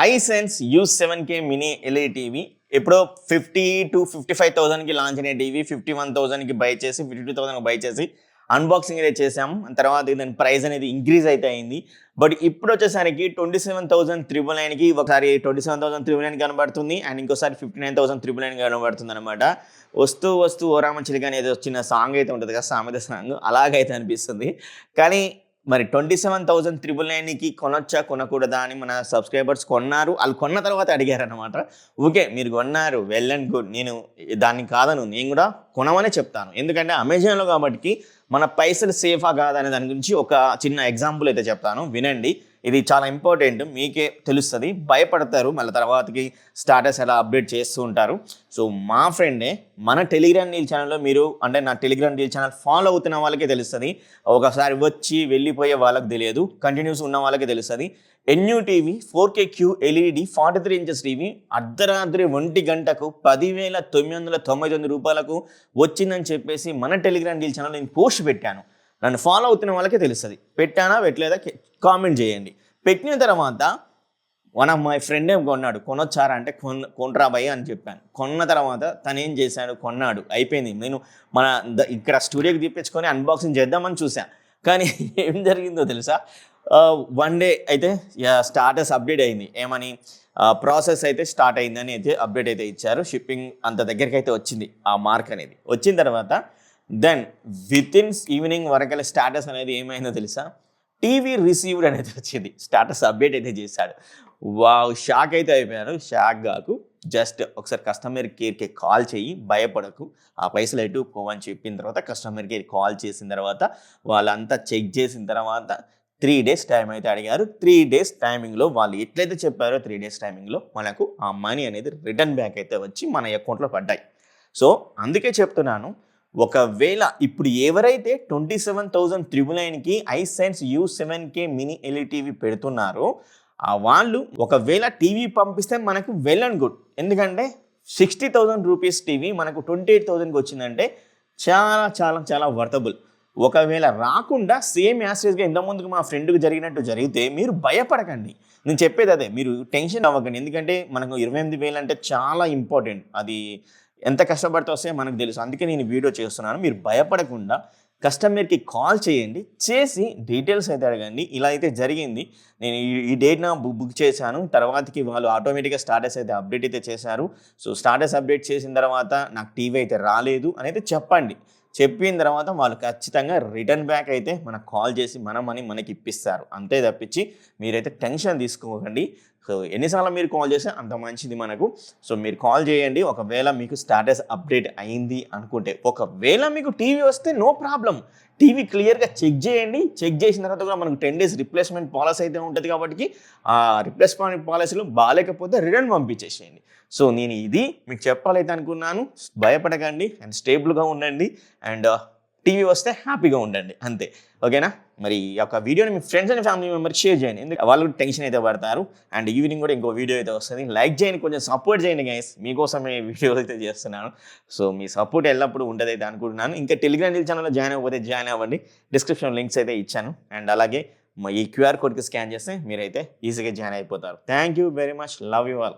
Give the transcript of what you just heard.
Hisense U7K mini LED TV ఎప్పుడో 50 to 55,000కి launch అయిన TV 51,000కి by చేసి 52,000కి బై చేసి అన్బాక్సింగ్ అయితే చేసాము. తర్వాత దాని ప్రైస్ అనేది ఇంక్రీజ్ అయితే అయింది. బట్ ఇప్పుడు వచ్చేసరికి 27,999కి ఒకసారి 27,999 కనబడుతుంది అండ్ ఇంకోసారి 59,999 కనబడుతుంది అనమాట. వస్తూ వస్తూ ఓ రామచిలుక అనేది వచ్చిన సాంగ్ అయితే ఉంటుంది కదా, సామెత సాంగ్ అలాగైతే అనిపిస్తుంది. కానీ మరి 27,999కి కొనొచ్చా కొనకూడదా అని మన సబ్స్క్రైబర్స్ కొన్నారు. వాళ్ళు కొన్న తర్వాత అడిగారనమాట. ఓకే, మీరు కొన్నారు, వెల్ అండ్ గుడ్, నేను దాన్ని కాదను, నేను కూడా కొనమనే చెప్తాను. ఎందుకంటే అమెజాన్లో కాబట్టి మన పైసలు సేఫా కాదనే దాని గురించి ఒక చిన్న ఎగ్జాంపుల్ అయితే చెప్తాను, వినండి. ఇది చాలా ఇంపార్టెంట్, మీకే తెలుస్తుంది. భయపడతారు, మళ్ళీ తర్వాతకి స్టాటస్ ఎలా అప్డేట్ చేస్తూ ఉంటారు. సో మా ఫ్రెండే మన టెలిగ్రామ్ డీల్ ఛానల్లో మీరు అంటే నా టెలిగ్రామ్ డీల్ ఛానల్ ఫాలో అవుతున్న వాళ్ళకే తెలుస్తుంది. ఒకసారి వచ్చి వెళ్ళిపోయే వాళ్ళకి తెలియదు, కంటిన్యూస్ ఉన్న వాళ్ళకే తెలుస్తుంది. NUTV 4K LED 43 inches TV అర్ధరాత్రి 1 గంటకు 10,999 రూపాయలకు వచ్చిందని చెప్పేసి మన టెలిగ్రామ్ డీల్ ఛానల్ నేను పోస్ట్ పెట్టాను. నన్ను ఫాలో అవుతున్న వాళ్ళకే తెలుస్తుంది. పెట్టానా పెట్టలేదా కామెంట్ చేయండి. పెట్టిన తర్వాత వన్ ఆఫ్ మై ఫ్రెండ్ ఏం కొన్నాడు. కొనొచ్చారా అంటే కొనరా భయ్య అని చెప్పాను. కొన్న తర్వాత తను ఏం చేశాడు, కొన్నాడు, అయిపోయింది. నేను మన ఇక్కడ స్టూడియోకి తీపించుకొని అన్బాక్సింగ్ చేద్దామని చూశాను. కానీ ఏం జరిగిందో తెలుసా, వన్ డే అయితే స్టాటస్ అప్డేట్ అయింది. ఏమని ప్రాసెస్ అయితే స్టార్ట్ అయిందని అయితే అప్డేట్ అయితే ఇచ్చారు. షిప్పింగ్ అంత దగ్గరికి అయితే వచ్చింది. ఆ మార్క్ అనేది వచ్చిన తర్వాత దెన్ వితిన్ ఈవినింగ్ వరకల స్టాటస్ అనేది ఏమైందో తెలుసా, టీవీ రిసీవ్డ్ అనేది వచ్చింది. స్టాటస్ అప్డేట్ అయితే చేశాడు. వావ్, షాక్ అయితే అయిపోయాను. షాక్ కాకు, జస్ట్ ఒకసారి కస్టమర్ కేర్కి కాల్ చేయి, భయపడకు, ఆ పైసలు ఎటు పోవని చెప్పిన తర్వాత కస్టమర్ కేర్ కాల్ చేసిన తర్వాత వాళ్ళంతా చెక్ చేసిన తర్వాత 3 days టైం అయితే అడిగారు. 3 days టైమింగ్లో వాళ్ళు ఎట్లయితే చెప్పారో 3 days టైమింగ్లో మనకు ఆ మనీ అనేది రిటర్న్ బ్యాక్ అయితే వచ్చి మన అకౌంట్లో పడ్డాయి. సో అందుకే చెప్తున్నాను, ఒకవేళ ఇప్పుడు ఎవరైతే 27,999కి Hisense U7K mini LED TV పెడుతున్నారో వాళ్ళు ఒకవేళ టీవీ పంపిస్తే మనకు వెల్ అండ్ గుడ్. ఎందుకంటే 60,000 రూపీస్ టీవీ మనకు 28,000కి వచ్చిందంటే చాలా చాలా చాలా వర్తబుల్. ఒకవేళ రాకుండా సేమ్ యాస్టేజ్గా ఇంతకుముందుకు మా ఫ్రెండ్కి జరిగినట్టు జరిగితే మీరు భయపడకండి. నేను చెప్పేది అదే, మీరు టెన్షన్ అవ్వకండి. ఎందుకంటే మనకు 28,000 అంటే చాలా ఇంపార్టెంట్. అది ఎంత కష్టపడితే వస్తే మనకు తెలుసు. అందుకే నేను వీడియో చేస్తున్నాను. మీరు భయపడకుండా కస్టమర్కి కాల్ చేయండి, చేసి డీటెయిల్స్ అయితే అడగండి. ఇలా అయితే జరిగింది, నేను ఈ డేట్న బుక్ చేశాను, తర్వాతకి వాళ్ళు ఆటోమేటిక్గా స్టాటస్ అయితే అప్డేట్ అయితే చేశారు. సో స్టాటస్ అప్డేట్ చేసిన తర్వాత నాకు టీవీ అయితే రాలేదు అని అయితే చెప్పండి. చెప్పిన తర్వాత వాళ్ళు ఖచ్చితంగా రిటర్న్ బ్యాక్ అయితే మనకు కాల్ చేసి మన మనీ మనకి ఇప్పిస్తారు. అంతే తప్పించి మీరైతే టెన్షన్ తీసుకోకండి. సో ఎన్నిసార్లు మీరు కాల్ చేస్తే అంత మంచిది మనకు. సో మీరు కాల్ చేయండి ఒకవేళ మీకు స్టాటస్ అప్డేట్ అయింది అనుకుంటే. ఒకవేళ మీకు టీవీ వస్తే నో ప్రాబ్లం, టీవీ క్లియర్గా చెక్ చేయండి. చెక్ చేసిన తర్వాత కూడా మనకు 10 days రిప్లేస్మెంట్ పాలసీ అయితే ఉంటుంది కాబట్టి ఆ రిప్లేస్మెంట్ పాలసీలో బాగాలేకపోతే రిటర్న్ పంపించేసేయండి. సో నేను ఇది మీకు చెప్పాలైతే అనుకున్నాను. భయపడకండి అండ్ స్టేబుల్గా ఉండండి అండ్ టీవీ వస్తే హ్యాపీగా ఉండండి, అంతే. ఓకేనా? మరి ఈ యొక్క వీడియోని మీ friends and family members share చేయండి, ఎందుకంటే వాళ్ళు టెన్షన్ అయితే పడతారు. అండ్ ఈవినింగ్ కూడా ఇంకో వీడియో అయితే వస్తుంది. లైక్ చేయండి, కొంచెం సపోర్ట్ చేయండి గైస్, మీకోసమే వీడియో అయితే చేస్తున్నాను. సో మీ సపోర్ట్ ఎల్లప్పుడూ ఉంటుంది అయితే అనుకుంటున్నాను. ఇంకా టెలిగ్రామ్ ఛానల్లో జాయిన్ అవ్వకపోతే జాయిన్ అవ్వండి, డిస్క్రిప్షన్ లింక్స్ అయితే ఇచ్చాను. అండ్ అలాగే ఈ QR కోడ్కి స్కాన్ చేస్తే మీరైతే ఈజీగా జాయిన్ అయిపోతారు. Thank you very much, love you all.